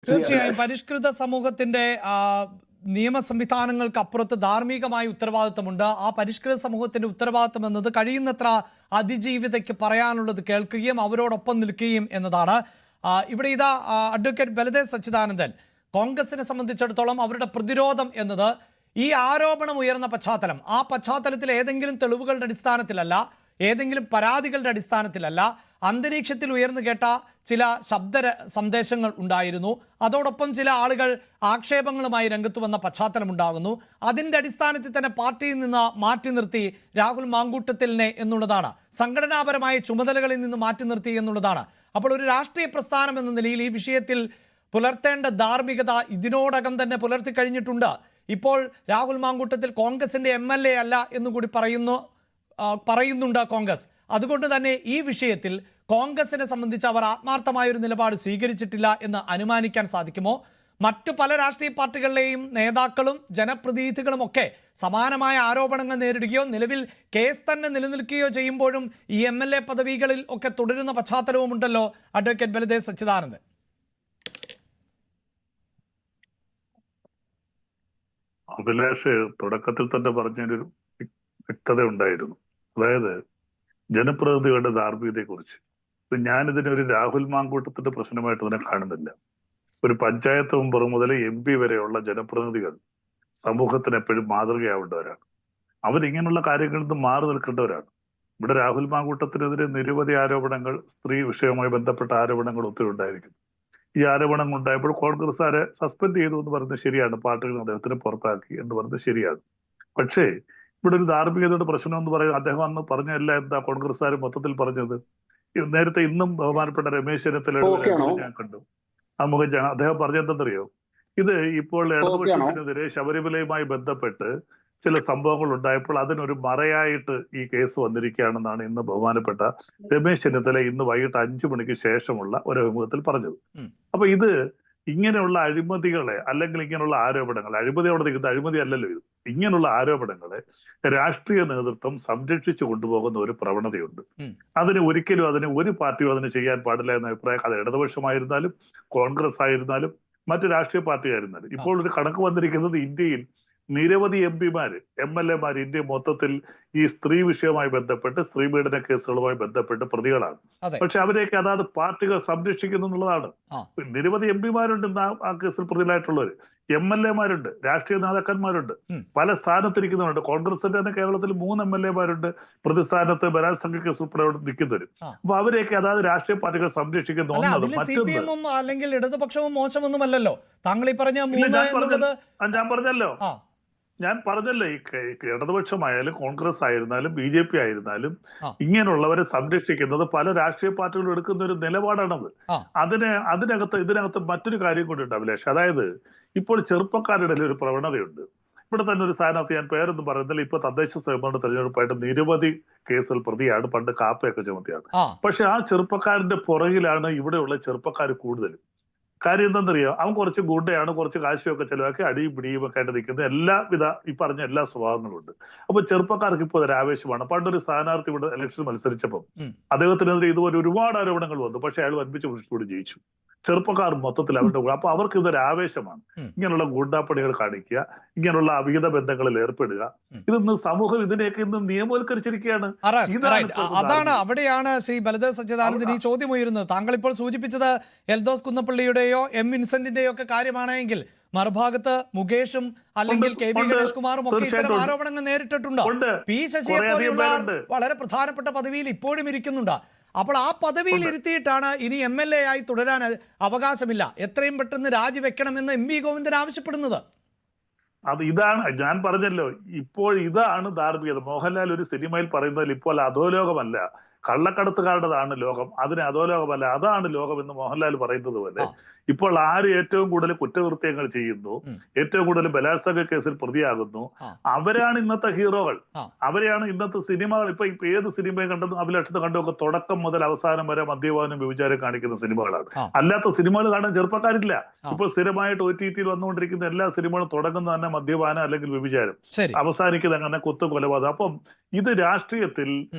തീർച്ചയായും പരിഷ്കൃത സമൂഹത്തിന്റെ നിയമ സംവിധാനങ്ങൾക്ക് അപ്പുറത്ത് ധാർമ്മികമായ ഉത്തരവാദിത്തമുണ്ട്. ആ പരിഷ്കൃത സമൂഹത്തിന്റെ ഉത്തരവാദിത്തം എന്നത് കഴിയുന്നത്ര അതിജീവിതയ്ക്ക് പറയാനുള്ളത് കേൾക്കുകയും അവരോടൊപ്പം നിൽക്കുകയും എന്നതാണ്. ഇവിടെ ഇതാ അഡ്വക്കേറ്റ് ബലദേവ് സച്ചിദാനന്ദൻ, കോൺഗ്രസിനെ സംബന്ധിച്ചിടത്തോളം അവരുടെ പ്രതിരോധം എന്നത് ഈ ആരോപണം ഉയർന്ന പശ്ചാത്തലം, ആ പശ്ചാത്തലത്തിൽ ഏതെങ്കിലും തെളിവുകളുടെ അടിസ്ഥാനത്തിലല്ല, ഏതെങ്കിലും പരാതികളുടെ അടിസ്ഥാനത്തിലല്ല, അന്തരീക്ഷത്തിൽ ഉയർന്നു കേട്ട ചില ശബ്ദ സന്ദേശങ്ങൾ ഉണ്ടായിരുന്നു. അതോടൊപ്പം ചില ആളുകൾ ആക്ഷേപങ്ങളുമായി രംഗത്ത് വന്ന പശ്ചാത്തലമുണ്ടാകുന്നു. അതിൻ്റെ അടിസ്ഥാനത്തിൽ തന്നെ പാർട്ടിയിൽ നിന്ന് മാറ്റി നിർത്തി രാഹുൽ മാങ്കൂട്ടത്തിലിനെ എന്നുള്ളതാണ്, സംഘടനാപരമായ ചുമതലകളിൽ നിന്ന് മാറ്റി നിർത്തി എന്നുള്ളതാണ്. അപ്പോൾ ഒരു രാഷ്ട്രീയ പ്രസ്ഥാനം എന്ന നിലയിൽ ഈ വിഷയത്തിൽ പുലർത്തേണ്ട ധാർമ്മികത ഇതിനോടകം തന്നെ പുലർത്തി കഴിഞ്ഞിട്ടുണ്ട്. ഇപ്പോൾ രാഹുൽ മാങ്കൂട്ടത്തിൽ കോൺഗ്രസിൻ്റെ MLA അല്ല എന്നുകൂടി പറയുന്നുണ്ട് കോൺഗ്രസ്. അതുകൊണ്ട് തന്നെ ഈ വിഷയത്തിൽ കോൺഗ്രസിനെ സംബന്ധിച്ച് അവർ ആത്മാർത്ഥമായൊരു നിലപാട് സ്വീകരിച്ചിട്ടില്ല എന്ന് അനുമാനിക്കാൻ സാധിക്കുമോ? മറ്റു പല രാഷ്ട്രീയ പാർട്ടികളിലെയും നേതാക്കളും ജനപ്രതിനിധികളും ഒക്കെ സമാനമായ ആരോപണങ്ങൾ നേരിടുകയോ നിലവിൽ കേസ് തന്നെ നിലനിൽക്കുകയോ ചെയ്യുമ്പോഴും ഈ MLA പദവികളിൽ ഒക്കെ തുടരുന്ന പശ്ചാത്തലവുമുണ്ടല്ലോ അഡ്വക്കേറ്റ് ബലദേവ് സച്ചിദാനന്ദൻ. അഭിലാഷ് തുടക്കത്തിൽ തന്നെ പറഞ്ഞൊരു വ്യക്തത ഉണ്ടായിരുന്നു. അതായത് ജനപ്രതിനിധികളുടെ ധാർമ്മികതയെക്കുറിച്ച്. ഞാനിതിനൊരു രാഹുൽ മാങ്കൂട്ടത്തിന്റെ പ്രശ്നമായിട്ട് തന്നെ കാണുന്നില്ല. ഒരു പഞ്ചായത്ത് മെമ്പർ മുതൽ MP വരെയുള്ള ജനപ്രതിനിധികൾ സമൂഹത്തിന് എപ്പോഴും മാതൃകയാവേണ്ടവരാണ്. അവരിങ്ങനെയുള്ള കാര്യങ്ങളിൽ നിന്ന് മാറി നിൽക്കേണ്ടവരാണ്. ഇവിടെ രാഹുൽ മാങ്കൂട്ടത്തിനെതിരെ നിരവധി ആരോപണങ്ങൾ, സ്ത്രീ വിഷയവുമായി ബന്ധപ്പെട്ട ആരോപണങ്ങൾ ഒത്തിരി ഉണ്ടായിരിക്കുന്നു. ഈ ആരോപണം ഉണ്ടായപ്പോൾ കോൺഗ്രസ്സുകാരെ സസ്പെൻഡ് ചെയ്തു എന്ന് പറയുന്നത് ശരിയാണ്, പാർട്ടികൾ അദ്ദേഹത്തിനെ പുറത്താക്കി എന്ന് പറയുന്നത് ശരിയാണ്. പക്ഷേ ഇവിടെ ഒരു ധാർമ്മികതയുടെ പ്രശ്നം എന്ന് പറയുന്നത് അദ്ദേഹം അന്ന് പറഞ്ഞല്ല, എന്താ കോൺഗ്രസ്സുകാർ മൊത്തത്തിൽ പറഞ്ഞത്. നേരത്തെ ഇന്നും ബഹുമാനപ്പെട്ട രമേശ് ചെന്നിത്തലയുടെ ഞാൻ കണ്ടു, അദ്ദേഹം പറഞ്ഞെന്തെന്നറിയോ, ഇത് ഇപ്പോൾ ഇടതുപക്ഷത്തിനെതിരെ ശബരിമലയുമായി ബന്ധപ്പെട്ട് ചില സംഭവങ്ങൾ ഉണ്ടായപ്പോൾ അതിനൊരു മറയായിട്ട് ഈ കേസ് വന്നിരിക്കുകയാണെന്നാണ് ഇന്ന് ബഹുമാനപ്പെട്ട രമേശ് ചെന്നിത്തല ഇന്ന് വൈകിട്ട് 5 മണിക്ക് ശേഷമുള്ള ഒരു അഭിമുഖത്തിൽ പറഞ്ഞത്. അപ്പൊ ഇത് ഇങ്ങനെയുള്ള അഴിമതികളെ അല്ലെങ്കിൽ ഇങ്ങനെയുള്ള ആരോപണങ്ങൾ, അഴിമതിയോടെ നിൽക്കുന്ന അഴിമതി അല്ലല്ലോ ഇത്, ഇങ്ങനെയുള്ള ആരോപണങ്ങളെ രാഷ്ട്രീയ നേതൃത്വം സംരക്ഷിച്ചു കൊണ്ടുപോകുന്ന ഒരു പ്രവണതയുണ്ട്. ഒരിക്കലും ഒരു പാർട്ടിയും അതിന് ചെയ്യാൻ പാടില്ല എന്ന അഭിപ്രായം, അത് ഇടതുപക്ഷമായിരുന്നാലും കോൺഗ്രസ് ആയിരുന്നാലും മറ്റു രാഷ്ട്രീയ പാർട്ടി ആയിരുന്നാലും. ഇപ്പോൾ ഒരു കണക്ക് വന്നിരിക്കുന്നത് ഇന്ത്യയിൽ നിരവധി MPമാര് MLAമാര് ഇന്ത്യ മൊത്തത്തിൽ ഈ സ്ത്രീ വിഷയവുമായി ബന്ധപ്പെട്ട്, സ്ത്രീ പീഡന കേസുകളുമായി ബന്ധപ്പെട്ട് പ്രതികളാണ്. പക്ഷെ അവരെയൊക്കെ അതാത് പാർട്ടികൾ സംരക്ഷിക്കുന്നു എന്നുള്ളതാണ്. നിരവധി MPമാരുണ്ട് ആ കേസിൽ പ്രതികളായിട്ടുള്ളവര്, MLAമാരുണ്ട്, രാഷ്ട്രീയ നേതാക്കന്മാരുണ്ട്, പല സ്ഥാനത്തിരിക്കുന്നവരുണ്ട്. കോൺഗ്രസിന്റെ തന്നെ കേരളത്തിൽ 3 MLAമാരുണ്ട് പ്രതിസ്ഥാനത്ത് ബലാത്സംഗ കേസ് ഉൾപ്പെടെ നിൽക്കുന്നവര്. അപ്പൊ അവരെയൊക്കെ അതായത് രാഷ്ട്രീയ പാർട്ടികൾ സംരക്ഷിക്കുന്നു. അല്ലെങ്കിൽ ഇടതുപക്ഷവും മോശമൊന്നുമല്ലല്ലോ. താങ്കൾ ഈ പറഞ്ഞ ഞാൻ പറഞ്ഞല്ലോ ഈ ഇടതുപക്ഷമായാലും കോൺഗ്രസ് ആയിരുന്നാലും BJP ഇങ്ങനെയുള്ളവരെ സംരക്ഷിക്കുന്നത് പല രാഷ്ട്രീയ പാർട്ടികളും എടുക്കുന്ന ഒരു നിലപാടാണത്. ഇതിനകത്ത് മറ്റൊരു കാര്യം കൂടി ഉണ്ട് അഭിലാഷ്. അതായത് ഇപ്പോൾ ചെറുപ്പക്കാരുടെ ഒരു പ്രവണതയുണ്ട്. ഇവിടെ തന്നെ ഒരു സ്ഥാനാർത്ഥി, ഞാൻ പേരൊന്നും പറയുന്നില്ല, ഇപ്പൊ തദ്ദേശ സ്വയംഭരണ തെരഞ്ഞെടുപ്പായിട്ട് നിരവധി കേസുകൾ പ്രതിയാണ്, പണ്ട് കാപ്പയൊക്കെ ചുമത്തിയാണ്. പക്ഷെ ആ ചെറുപ്പക്കാരന്റെ പുറകിലാണ് ഇവിടെയുള്ള ചെറുപ്പക്കാർ കൂടുതലും. കാര്യം എന്താണെന്നറിയോ, അവൻ കുറച്ച് ഗുണ്ടയാണ്, കുറച്ച് കാശുമൊക്കെ ചെലവാക്കി അടിയും പിടിയും ഒക്കെ ആയിട്ട് നിൽക്കുന്ന എല്ലാവിധ ഈ പറഞ്ഞ എല്ലാ സ്വഭാവങ്ങളും ഉണ്ട്. അപ്പൊ ചെറുപ്പക്കാർക്ക് ഇപ്പോൾ ഒരു ആവേശമാണ്. പണ്ടൊരു സ്ഥാനാർത്ഥി ഇവിടെ ഇലക്ഷൻ മത്സരിച്ചപ്പം അദ്ദേഹത്തിനെതിരെ ഇതുപോലെ ഒരുപാട് ആരോപണങ്ങൾ വന്നു. പക്ഷെ അയാൾ വൻപിച്ച ഭൂരിപക്ഷത്തോടെ ജയിച്ചു. ചെറുപ്പക്കാർ മൊത്തത്തിൽ അവരുടെ കൂടെ. അപ്പൊ അവർക്ക് ഇതൊരു ആവേശമാണ്. ഇങ്ങനെയുള്ള ഗുണ്ടാപ്പണികൾ കാണിക്കുക, ഇങ്ങനെയുള്ള അവിഹിത ബന്ധങ്ങളിൽ ഏർപ്പെടുക, ഇതൊന്നും സമൂഹം ഇതിനെയൊക്കെ ഇന്ന് നിയമവൽക്കരിച്ചിരിക്കുകയാണ്. അതാണ് അവിടെയാണ് ശ്രീ ബലദേവ് സച്ചിദാനന്ദൻ ഈ ചോദ്യം ഉയരുന്നത്. താങ്കൾ ഇപ്പോൾ സൂചിപ്പിച്ചത് എൽദോസ് കുന്നപ്പള്ളിയുടെയോ വിൻസെന്റിന്റെയോ ഒക്കെ കാര്യമാണെങ്കിൽ മറുഭാഗത്ത് മുകേഷും അല്ലെങ്കിൽ KB ഗണേഷ് കുമാറും ഒക്കെ ഇത്തരം ആരോപണങ്ങൾ നേരിട്ടിട്ടുണ്ട്. P ശശിയെ പോലെയുള്ള വളരെ പ്രധാനപ്പെട്ട പദവിയിൽ ഇപ്പോഴും ഇരിക്കുന്നുണ്ട്. അപ്പോൾ ആ പദവിയിൽ ഇരുത്തിയിട്ടാണ് ഇനി MLA ആയി തുടരാൻ അവകാശമില്ല, എത്രയും പെട്ടെന്ന് രാജിവെക്കണമെന്ന് MP ഗോവിന്ദൻ ആവശ്യപ്പെടുന്നത്. ഇതാണ് ഞാൻ പറഞ്ഞല്ലോ, ഇപ്പോൾ ഇതാണ് ധാർമ്മികത. മോഹൻലാൽ ഒരു സിനിമയിൽ പറയുന്നതിൽ ഇപ്പോൾ അധോലോകമല്ല, കള്ളക്കടത്തുകാരുടേതാണ് ലോകം, അതിന് അധോലോകമല്ല, അതാണ് ലോകം എന്ന് മോഹൻലാൽ പറയുന്നത് പോലെ ഇപ്പോൾ ആര് ഏറ്റവും കൂടുതൽ കുറ്റകൃത്യങ്ങൾ ചെയ്യുന്നു, ഏറ്റവും കൂടുതൽ ബലാത്സംഗ കേസിൽ പ്രതിയാകുന്നു, അവരാണ് ഇന്നത്തെ ഹീറോകൾ, അവരെയാണ് ഇന്നത്തെ സിനിമകൾ. ഇപ്പൊ ഏത് സിനിമയും കണ്ടതും അഭിലാഷത്ത് കണ്ടുമൊക്കെ തുടക്കം മുതൽ അവസാനം വരെ മദ്യപാനം വ്യഭിചാരം കാണിക്കുന്ന സിനിമകളാണ്. അല്ലാത്ത സിനിമകൾ കാണാൻ ചെറുപ്പക്കാരില്ല. ഇപ്പോൾ സ്ഥിരമായിട്ട് OTTയിൽ വന്നുകൊണ്ടിരിക്കുന്ന എല്ലാ സിനിമകളും തുടങ്ങുന്ന തന്നെ മദ്യപാനം അല്ലെങ്കിൽ വ്യഭിചാരം, അവസാനിക്കുന്നത് അങ്ങനെ കൊലപാതകം. അപ്പം ഇത് രാഷ്ട്രീയത്തിൽ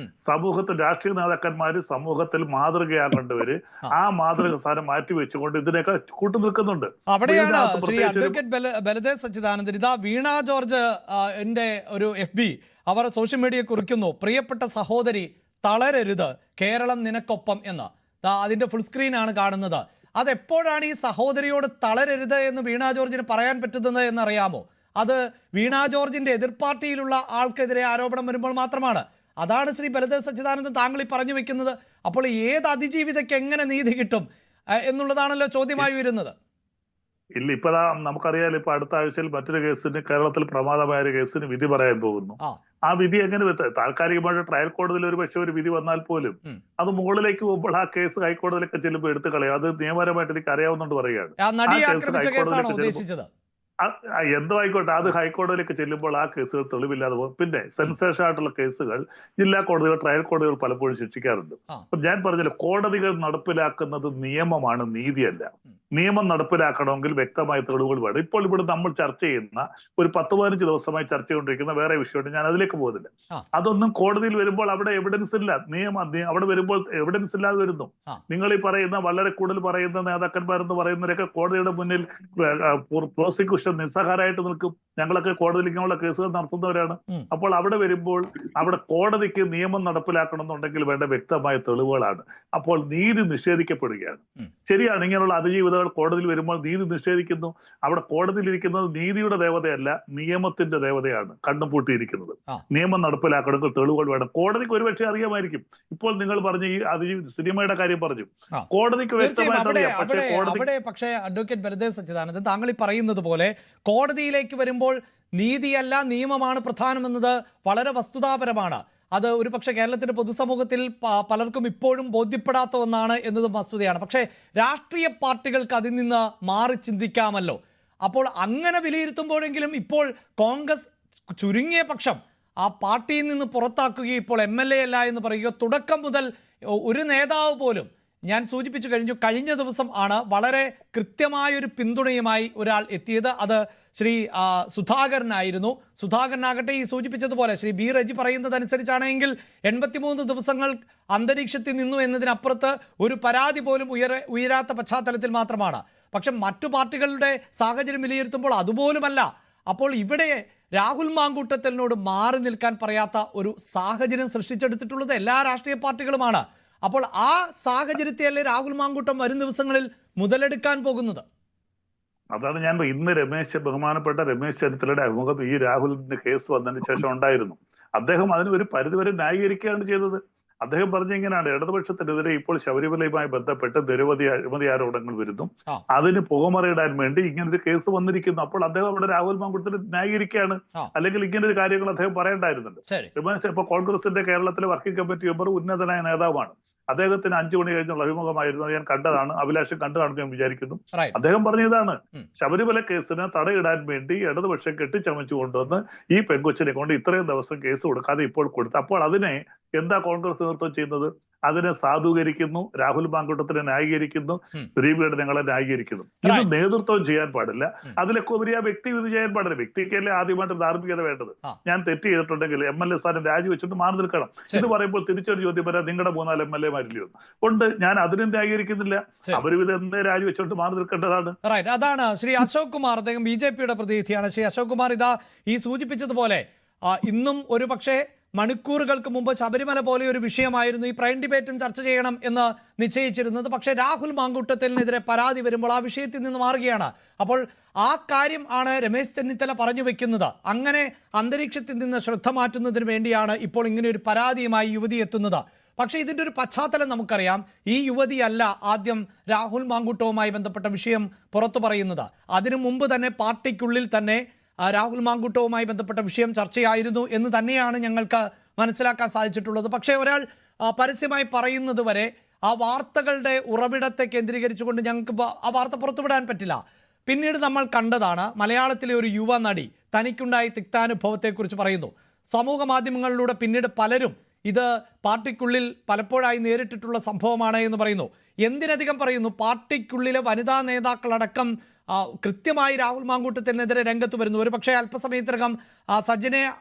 സമൂഹത്തിൽ രാഷ്ട്രീയ നേതാക്കന്മാര് സമൂഹത്തിൽ മാതൃകയാകേണ്ടവര് ആ മാതൃക സ്ഥാനം മാറ്റിവെച്ചുകൊണ്ട് ഇതിനേക്കാൾ കൂട്ടുനിൽക്കുന്നുണ്ട്. അവിടെയാണ് ഇതിനകത്ത് ശ്രീ പ്രത്യേകിച്ച് ഒരു അഡ്വക്കേറ്റ് ബലദേവ് സച്ചിദാനന്ദൻ ഇതാ വീണ ജോർജ് എൻ്റെ ഒരു FB അവർ സോഷ്യൽ മീഡിയ കുറിക്കുന്നു, പ്രിയപ്പെട്ട സഹോദരി തളരരുത്, കേരളം നിനക്കൊപ്പം എന്ന്. അതിൻ്റെ ഫുൾ സ്ക്രീനാണ് കാണുന്നത്. അതെപ്പോഴാണ് ഈ സഹോദരിയോട് തളരരുത് എന്ന് വീണ ജോർജിന് പറയാൻ പറ്റുന്നത് എന്നറിയാമോ? അത് വീണ ജോർജിന്റെ എതിർ പാർട്ടിയിലുള്ള ആൾക്കെതിരെ ആരോപണം വരുമ്പോൾ മാത്രമാണ്. അതാണ് ശ്രീ ബലദേവ് സച്ചിദാനന്ദൻ താങ്കൾ ഈ പറഞ്ഞു വെക്കുന്നത്. അപ്പോൾ ഏത് അതിജീവിതയ്ക്ക് എങ്ങനെ നീതി കിട്ടും എന്നുള്ളതാണല്ലോ ചോദ്യമായി വരുന്നത്. ഇല്ല, ഇപ്പതാ നമുക്കറിയാലോ, ഇപ്പൊ അടുത്ത ആഴ്ചയിൽ മറ്റൊരു കേസിന്, കേരളത്തിൽ പ്രമാദമായ ഒരു കേസിന് വിധി പറയാൻ പോകുന്നു. ആ വിധി എങ്ങനെ താൽക്കാലികമായിട്ട് ട്രയൽ കോടതിയിൽ ഒരു പക്ഷേ ഒരു വിധി വന്നാൽ പോലും അത് മുകളിലേക്ക് പോകുമ്പോൾ ആ കേസ് ഹൈക്കോടതിയിലൊക്കെ ചെല്ലുമ്പോൾ എടുത്തു കളയും. അത് നിയമപരമായിട്ട് എനിക്ക് അറിയാവുന്നതുകൊണ്ട് പറയുകയാണ്. എന്തോ ആയിക്കോട്ടെ, അത് ഹൈക്കോടതിയിലേക്ക് ചെല്ലുമ്പോൾ ആ കേസുകൾ തെളിവില്ലാതെ പോകും. പിന്നെ സെൻസേഷൻ ആയിട്ടുള്ള കേസുകൾ ജില്ലാ കോടതികൾ, ട്രയൽ കോടതികൾ പലപ്പോഴും ശിക്ഷിക്കാറുണ്ട്. അപ്പൊ ഞാൻ പറഞ്ഞല്ലോ, കോടതികൾ നടപ്പിലാക്കുന്നത് നിയമമാണ്, നീതിയല്ല. നിയമം നടപ്പിലാക്കണമെങ്കിൽ വ്യക്തമായ തെളിവുകൾ വേണം. ഇപ്പോൾ ഇവിടെ നമ്മൾ ചർച്ച ചെയ്യുന്ന ഒരു 10-15 ദിവസമായി ചർച്ച ചെയ്തുകൊണ്ടിരിക്കുന്ന വേറെ വിഷയമുണ്ട്, ഞാൻ അതിലേക്ക് പോകുന്നില്ല. അതൊന്നും കോടതിയിൽ വരുമ്പോൾ അവിടെ എവിഡൻസ് ഇല്ല. അവിടെ വരുമ്പോൾ എവിഡൻസ് ഇല്ലാതെ വരുന്നു. നിങ്ങൾ ഈ പറയുന്ന വളരെ കൂടുതൽ പറയുന്ന നേതാക്കന്മാരെന്ന് പറയുന്നവരൊക്കെ കോടതിയുടെ മുന്നിൽ പ്രോസിക്യൂഷൻ നിസ്സഹാരായിട്ട് നിൽക്കും. ഞങ്ങളൊക്കെ കോടതിയിലേക്കുള്ള കേസുകൾ നടത്തുന്നവരാണ്. അപ്പോൾ അവിടെ വരുമ്പോൾ അവിടെ കോടതിക്ക് നിയമം നടപ്പിലാക്കണം എന്നുണ്ടെങ്കിൽ വേണ്ട വ്യക്തമായ തെളിവുകളാണ്. അപ്പോൾ നീതി നിഷേധിക്കപ്പെടുകയാണ്. ശരിയാണ്, ഇങ്ങനെയുള്ള അതിജീവിതകൾ കോടതിയിൽ വരുമ്പോൾ നീതി നിഷേധിക്കുന്നു. അവിടെ കോടതിയിലിരിക്കുന്നത് നീതിയുടെ ദേവതയല്ല, നിയമത്തിന്റെ ദേവതയാണ് കണ്ണും പൂട്ടിയിരിക്കുന്നത്. നിയമം നടപ്പിലാക്കണമെങ്കിൽ തെളിവുകൾ വേണം. കോടതിക്ക് ഒരുപക്ഷെ അറിയാമായിരിക്കും. ഇപ്പോൾ നിങ്ങൾ പറഞ്ഞ ഈ സിനിമയുടെ കാര്യം പറഞ്ഞു, കോടതിക്ക് വ്യക്തമായിട്ട് അറിയാം. പക്ഷേ അഡ്വക്കേറ്റ് ബലദേവ് സച്ചിദാനന്ദൻ, താങ്കൾ ഈ പറയുന്നത് പോലെ കോടതിയിലേക്ക് വരുമ്പോൾ നീതിയല്ല നിയമമാണ് പ്രധാനമെന്നത് വളരെ വസ്തുതാപരമാണ്. അത് ഒരു പക്ഷേ കേരളത്തിന്റെ പൊതുസമൂഹത്തിൽ പലർക്കും ഇപ്പോഴും ബോധ്യപ്പെടാത്ത ഒന്നാണ് എന്നതും വസ്തുതയാണ്. പക്ഷേ രാഷ്ട്രീയ പാർട്ടികൾക്ക് അതിൽ നിന്ന് മാറി ചിന്തിക്കാമല്ലോ. അപ്പോൾ അങ്ങനെ വിലയിരുത്തുമ്പോഴെങ്കിലും ഇപ്പോൾ കോൺഗ്രസ് ചുരുങ്ങിയ പക്ഷം ആ പാർട്ടിയിൽ നിന്ന് പുറത്താക്കുകയും ഇപ്പോൾ MLA അല്ല എന്ന് പറയുക, തുടക്കം മുതൽ ഒരു നേതാവ് പോലും, ഞാൻ സൂചിപ്പിച്ചു കഴിഞ്ഞു, കഴിഞ്ഞ ദിവസം ആണ് വളരെ കൃത്യമായൊരു പിന്തുണയുമായി ഒരാൾ എത്തിയത്. അത് ശ്രീ സുധാകരനായിരുന്നു. സുധാകരനാകട്ടെ ഈ സൂചിപ്പിച്ചതുപോലെ ശ്രീ B. റജി പറയുന്നതനുസരിച്ചാണെങ്കിൽ 83 ദിവസങ്ങൾ അന്തരീക്ഷത്തിൽ നിന്നു എന്നതിനപ്പുറത്ത് ഒരു പരാതി പോലും ഉയരാത്ത പശ്ചാത്തലത്തിൽ മാത്രമാണ്. പക്ഷെ മറ്റു പാർട്ടികളുടെ സാഹചര്യം വിലയിരുത്തുമ്പോൾ അതുപോലുമല്ല. അപ്പോൾ ഇവിടെ രാഹുൽ മാങ്കൂട്ടത്തിനോട് മാറി നിൽക്കാൻ പറയാത്ത ഒരു സാഹചര്യം സൃഷ്ടിച്ചെടുത്തിട്ടുള്ളത് എല്ലാ രാഷ്ട്രീയ പാർട്ടികളുമാണ്. അപ്പോൾ ആ സാഹചര്യത്തെയല്ലേ രാഹുൽ മാങ്കൂട്ടം വരും ദിവസങ്ങളിൽ മുതലെടുക്കാൻ പോകുന്നത്? അതാണ് ഞാൻ ഇന്ന് ബഹുമാനപ്പെട്ട രമേശ് ചെന്നിത്തലയുടെ അഭിമുഖം ഈ രാഹുലിന്റെ കേസ് വന്നതിന് ശേഷം ഉണ്ടായിരുന്നു. അദ്ദേഹം അതിന് ഒരു പരിധിവരെ ന്യായീകരിക്കുകയാണ് ചെയ്തത്. അദ്ദേഹം പറഞ്ഞ ഇങ്ങനെയാണ്, ഇടതുപക്ഷത്തിനെതിരെ ഇപ്പോൾ ശബരിമലയുമായി ബന്ധപ്പെട്ട് നിരവധി അഴിമതി ആരോപണങ്ങൾ വരുന്നു, അതിന് പുകമറയിടാൻ വേണ്ടി ഇങ്ങനൊരു കേസ് വന്നിരിക്കുന്നു. അപ്പോൾ അദ്ദേഹം അവിടെ രാഹുൽ മാങ്കൂട്ടത്തിന് ന്യായീകരിക്കുകയാണ്. അല്ലെങ്കിൽ ഇങ്ങനൊരു കാര്യങ്ങൾ അദ്ദേഹം പറയേണ്ടായിരുന്നുണ്ട്. രമേശ് ഇപ്പൊ കോൺഗ്രസിന്റെ കേരളത്തിലെ വർക്കിംഗ് കമ്മിറ്റി മെമ്പർ, ഉന്നതനായ നേതാവാണ്. അദ്ദേഹത്തിന് 5 മണി കഴിഞ്ഞുള്ള അഭിമുഖമായിരുന്നു, ഞാൻ കണ്ടതാണ്, അഭിലാഷം കണ്ടതാണെന്ന് ഞാൻ വിചാരിക്കുന്നു. അദ്ദേഹം പറഞ്ഞതാണ്, ശബരിമല കേസിന് തടയിടാൻ വേണ്ടി ഇടതുപക്ഷം കെട്ടിച്ചമച്ചു കൊണ്ടുവന്ന് ഈ പെൺകൊച്ചിനെ കൊണ്ട് ഇത്രയും ദിവസം കേസ് കൊടുക്കാതെ ഇപ്പോൾ കൊടുത്തു. അപ്പോൾ അതിനെ എന്താ കോൺഗ്രസ് നേതൃത്വം ചെയ്യുന്നത്? അതിനെ സാധൂകരിക്കുന്നു, രാഹുൽ മാങ്കൂട്ടത്തിനെ ന്യായീകരിക്കുന്നു, ശ്രീബിയുടെ ഞങ്ങളെ ന്യായീകരിക്കുന്നു. ഇത് നേതൃത്വം ചെയ്യാൻ പാടില്ല. അതിലൊക്കെ ഉപരി ആ വ്യക്തി ഇത് ചെയ്യാൻ പാടില്ല. വ്യക്തിക്കല്ലേ ആദ്യമായിട്ട് ധാർമ്മികത വേണ്ടത്. ഞാൻ തെറ്റ് ചെയ്തിട്ടുണ്ടെങ്കിൽ MLA സ്ഥാനം രാജിവെച്ചിട്ട് മാറി നിൽക്കണം. ഇത് പറയുമ്പോൾ തിരിച്ചൊരു ചോദ്യം വരാം, നിങ്ങളുടെ 3-4 MLA മാരില്ലയോ കൊണ്ട് ഞാൻ അതിനും ന്യായീകരിക്കുന്നില്ല. അവര് എന്തേ രാജിവെച്ചോണ്ട് മാറി നിൽക്കേണ്ടതാണ്. അതാണ് ശ്രീ അശോക് കുമാർ, അദ്ദേഹം BJPയുടെ പ്രതിനിധിയാണ്. ശ്രീ അശോക് കുമാർ, ഇതാ ഈ സൂചിപ്പിച്ചതുപോലെ ഇന്നും ഒരു പക്ഷേ മണിക്കൂറുകൾക്ക് മുമ്പ് ശബരിമല പോലെ ഒരു വിഷയമായിരുന്നു ഈ പ്രൈം ഡിബേറ്റും ചർച്ച ചെയ്യണം എന്ന് നിശ്ചയിച്ചിരുന്നത്. പക്ഷേ രാഹുൽ മാങ്കൂട്ടത്തിനെതിരെ പരാതി വരുമ്പോൾ ആ വിഷയത്തിൽ നിന്ന് മാറുകയാണ്. അപ്പോൾ ആ കാര്യം ആണ് രമേശ് ചെന്നിത്തല പറഞ്ഞു വെക്കുന്നത്. അങ്ങനെ അന്തരീക്ഷത്തിൽ നിന്ന് ശ്രദ്ധ മാറ്റുന്നതിന് വേണ്ടിയാണ് ഇപ്പോൾ ഇങ്ങനെ ഒരു പരാതിയുമായി യുവതി എത്തുന്നത്. പക്ഷേ ഇതിൻ്റെ ഒരു പശ്ചാത്തലം നമുക്കറിയാം. ഈ യുവതിയല്ല ആദ്യം രാഹുൽ മാങ്കൂട്ടവുമായി ബന്ധപ്പെട്ട വിഷയം പുറത്തു പറയുന്നത്. അതിനു മുമ്പ് തന്നെ പാർട്ടിക്കുള്ളിൽ തന്നെ രാഹുൽ മാങ്കൂട്ടവുമായി ബന്ധപ്പെട്ട വിഷയം ചർച്ചയായിരുന്നു എന്ന് തന്നെയാണ് ഞങ്ങൾക്ക് മനസ്സിലാക്കാൻ സാധിച്ചിട്ടുള്ളത്. പക്ഷേ ഒരാൾ പരസ്യമായി പറയുന്നത് വരെ ആ വാർത്തകളുടെ ഉറവിടത്തെ കേന്ദ്രീകരിച്ചുകൊണ്ട് ഞങ്ങൾക്ക് ആ വാർത്ത പുറത്തുവിടാൻ പറ്റില്ല. പിന്നീട് നമ്മൾ കണ്ടതാണ്, മലയാളത്തിലെ ഒരു യുവ നടി തനിക്കുണ്ടായ തിക്താനുഭവത്തെക്കുറിച്ച് പറയുന്നു. സമൂഹ മാധ്യമങ്ങളിലൂടെ പിന്നീട് പലരും ഇത് പാർട്ടിക്കുള്ളിൽ പലപ്പോഴായി നേരിട്ടിട്ടുള്ള സംഭവമാണ് എന്ന് പറയുന്നു. എന്തിനധികം പറയുന്നു, പാർട്ടിക്കുള്ളിലെ വനിതാ നേതാക്കളടക്കം കൃത്യമായി രാഹുൽ മാങ്കൂട്ടത്തിനെതിരെ രംഗത്ത് വരുന്നു. ഒരു പക്ഷേ അല്പസമയത്തിനകം സജ്ജനെ